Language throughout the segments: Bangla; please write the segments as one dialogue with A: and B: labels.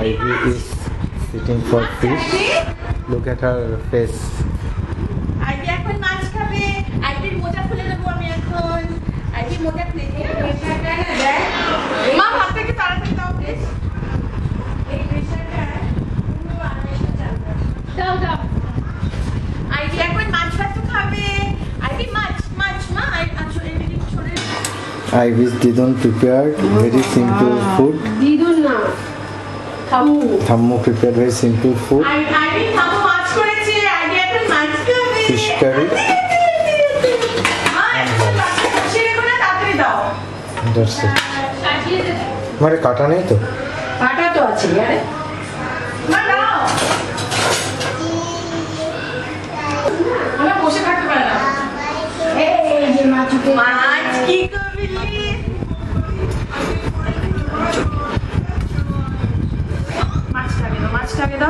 A: Ivy is sitting for fish. Look at her face.
B: Ivy এখন মাছ খাবে। Ivyর মোজা খুলে দেবো আমি এখন। Ivy মোজা খুলে দিয়ে মা হাত থেকে তাড়াতাড়ি দাও প্লিজ। এই প্রেসারটা পুরো আড়াইশো চালবে। দাও। Ivy এখন মাছ ভাত খাবে। Ivy মাছ মা আসলে এদিকে ছড়ে।
A: Ivy's Didon prepared very simple food.
B: Didon না।
A: Thammu prepared very simple food.
B: Ivy থামো মাছ করেছে। Ivy এখন মাছ খাবে।
A: Fish curry. That's it. हमारे काटा नहीं तो?
B: काटा तो अच्छी है यार। मनाओ। हमें पोषे काटते पड़ेगा। ये माछ की कबिली। माछ टाके दो।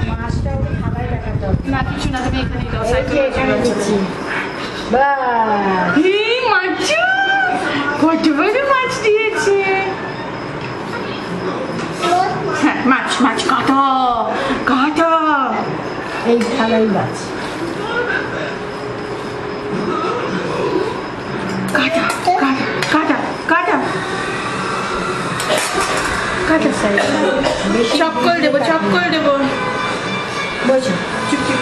B: माछटा उसे खाबाई बैठा दो। ना किचु ना तुम्हें इतने दो साइकिल। বাহ এই মাছ কত বড় মাছ দিয়েছে হ্যাঁ মাছ কাটা এই থালাই মাছ কাটা সাইড চক্কর দেব বসো চুপচুপ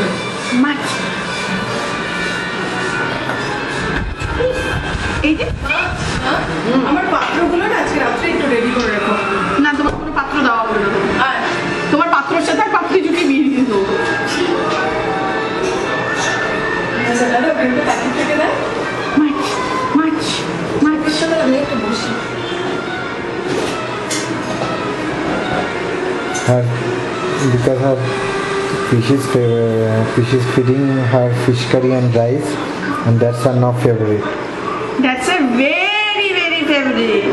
B: মাছ এই যে আমার পাত্রগুলো না আজকে রাত্রে একটু রেডি করে রাখো না তোমার কোনো পাত্র দেওয়া হবে না তোমার পাত্রের সাথে আর পাত্রী জুটি বিয়ে দিয়ে দেবো মাছ আমি একটু বসি
A: Because her fish is feeding her fish curry and rice, and that's her now favorite.
B: That's a very very favorite.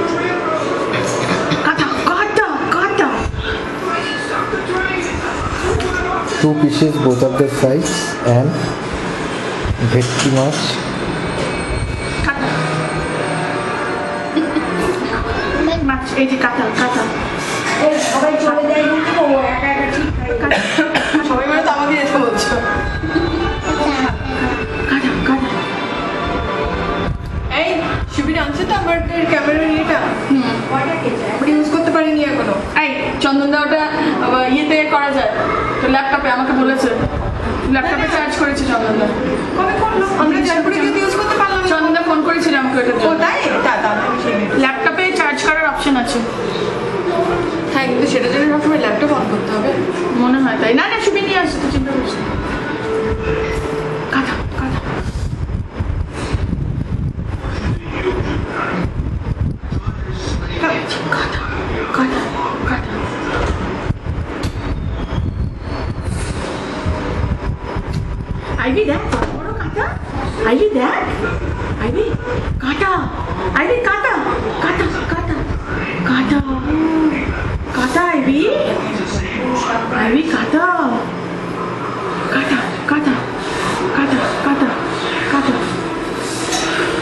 B: Kata.
A: 2 pieces both of the size and vetki much.
B: Kata. Much. এই যে কাটা এই সবাই চলে যায় কিন্তু ও একা ঠিক খায় সবাই মানে তো আমাকে যেতে বলছো কাটা এই সুবিধা আনছে তো আমার ক্যামেরা নিয়েটা ওটা ইউজ করতে পারিনি এখনো এই চন্দনদা ওটা ইয়েতে করা যায় তো ল্যাপটপে আমাকে বলেছে ল্যাপটপে চার্জ করেছে চন্দনদা কবে করলো আমরা জয়পুরে কিন্তু ইউজ করতে পারলাম চন্দনদা ফোন করেছিল আমাকে ওটা ও তাই ল্যাপটপে চার্জ করার অপশন আছে হ্যাঁ কিন্তু সেটার জন্য সবসময় ল্যাপটপ অন করতে হবে মনে হয় তাই না সুবি নিয়ে আসছে তো চিন্তা করছি কাটা Ivy দেখ বড় কাটা Ivy দেখ Ivy কাটা Ivy কাটা Ivy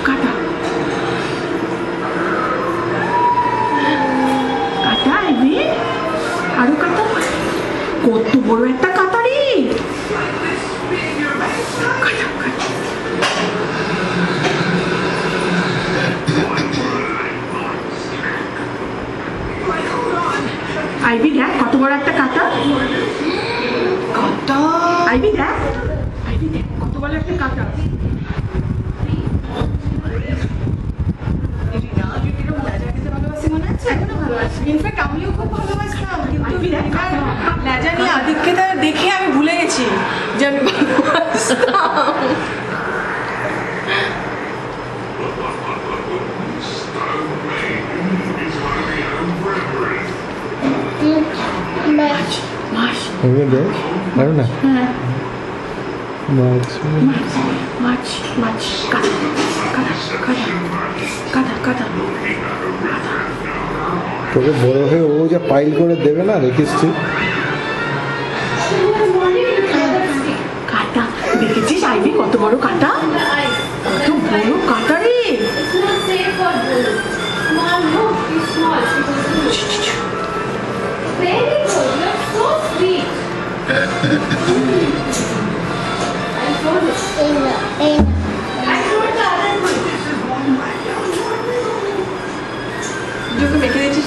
B: কাটা Ivy আরো কাটা কত বড় একটা কাটা রে Ivy দেখ কত বড় একটা কাটা Ivy দেখ কত বড় একটা কাটা ইনফ্যাক্ট আমিও খুব ভালোবাসতাম কিন্তু লেজা নিয়ে আদিক্ষেতা দেখে আমি ভুলে গেছি যে আমি ভালোবাসতাম মাছ
A: পারো না
B: মাছ কাটা
A: তোকে বড় হয়ে ও যা পাইল করে দেবে না দেখিস তুই
B: কাটা দেখেছিস আইভি কত বড় কাটা কত বড় কাটা রে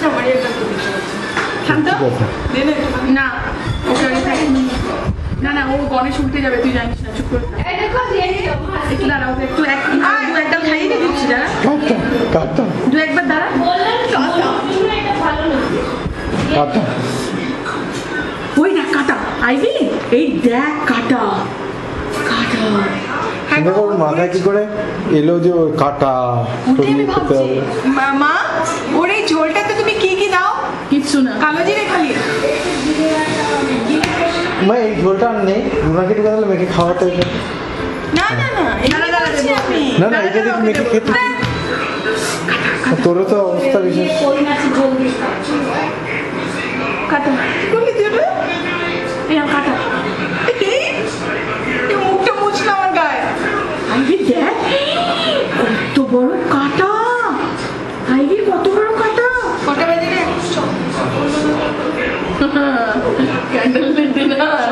B: না মারিয়া কাকু শান্ত দে না একটু। না ওকে আগে থাক। না না ও গণেশ উঠতে যাবে তুই জানিস না চুপ করে থাক। একটু দাঁড়া ওকে একটু একটা খাইয়ে দিয়ে দিচ্ছি দাঁড়া
A: কাটা
B: দু একবার দাঁড়া
A: কাটা
B: ওই না কাটা আইবি এই দেখ কাটা কাটা
A: দেখো ওর মাথায় কি করে এলো যে ওর কাটা
B: ওটাই আমি
A: খেতে
B: ভাবছি।
A: হবে।
B: মা ওর এই ঝোলটাতে তুমি কি কি দাও কিচ্ছু না কালো জিরে খালি
A: মা এই ঝোলটা আর নেই রুনাকে ঢুকে তাহলে মেখে খাওয়াতে হবে
B: না না না এখানে দাঁড়াচ্ছি আমি
A: না না এটা দেখি মেখে খেতে তোরও তো অবস্থা বিশেষ
B: কাটা কি করলি তুই ওটা এই কাটা এই মুখটা মুছনা আমার গায়ে আইবি দেখ কত বড় কাটা আইবি কত বড় কাটা কটা বেজে রে ক্যান্ডেল ডিনার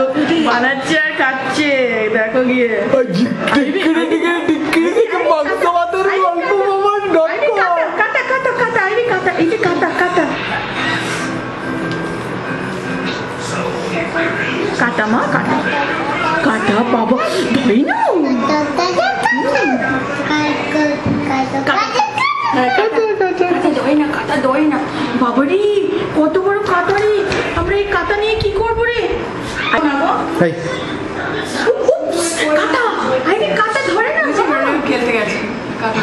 B: বানাচ্ছে আর খাচ্ছে দেখো গিয়ে কাটা কাটা কাটা আইবি কাটা এই যে কাটা কাটা কাটা মা কাটা কাটা বাবা ধরি না কাটা দই না বাবারি কত বড় কাটা রে আমরা এই কাটা নিয়ে কি করবো রে কাটা আরে কাটা ধরে না খেলতে গেছে কাটা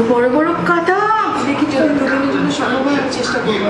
B: বড় বড় কাটা দেখি যদি দুদিনের জন্য সম্ভব হয় চেষ্টা করবো